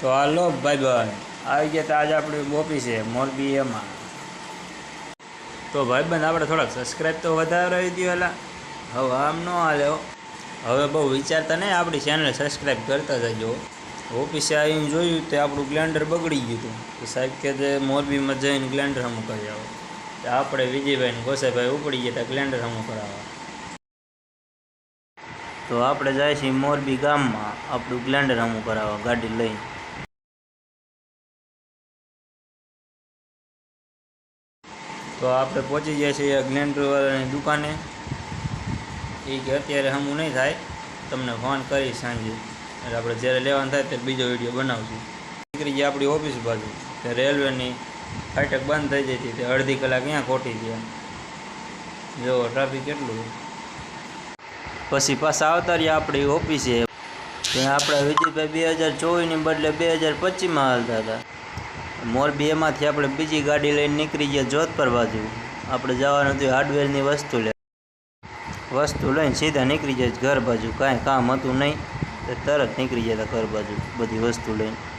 તો હાલો ભાઈબંધ આવી ગયા. તો આજે આપણી ઓફિસે મોરબી એમાં. તો ભાઈબંધ આપણે થોડાક સબસ્ક્રાઈબ તો વધારે દો. એલા હવે આમ ન હાલે. હવે બહુ વિચારતા નહીં, આપણી ચેનલ સબસ્ક્રાઈબ કરતા જજો. ઓફિસે આવીને જોયું તો આપણું ગ્લેન્ડર બગડી ગયું હતું. તો સાહેબ કે જે મોરબીમાં જઈને ગ્લેન્ડર હમું કરી આવો. તો આપણે વિજયભાઈને ગોસાઈભાઈ ઉપડી ગયા હતા ગ્લેન્ડર હમું કરાવવા. તો આપણે જાય છીએ મોરબી ગામમાં આપણું ગ્લેન્ડર હમું કરાવવા ગાડી લઈને. તો આપણે પહોંચી ગયા છીએ ગ્લેન્ડરવાળાની દુકાને. એ કે અત્યારે હમું નહીં થાય, તમને ફોન કરીશ સાંજે. એટલે આપણે જ્યારે લેવાનું થાય ત્યારે બીજો વિડીયો બનાવશું. નીકળી ગયા આપણી ઓફિસ બાજુ. તે રેલવેની ફાટક બંધ થઈ જતી, તે અડધી કલાક ક્યાં ખોટી ગયા. જો ટ્રાફિક કેટલું. પછી પાછા આવતા રહ્યા આપણી ઓફિસે. ત્યાં આપણા વિજયભાઈ 2024ની બદલે 2025માં હાલતા હતા. મોરબી એમાંથી આપણે બીજી ગાડી લઈને નીકળી ગયા જોધપુર બાજુ. આપણે જવાનું હતું હાર્ડવેરની વસ્તુ લઈને સીધા નીકળી જાય ઘર બાજુ. કાંઈ કામ હતું નહીં, તરત નીકળી જતા ઘર બાજુ બધી વસ્તુ લઈને.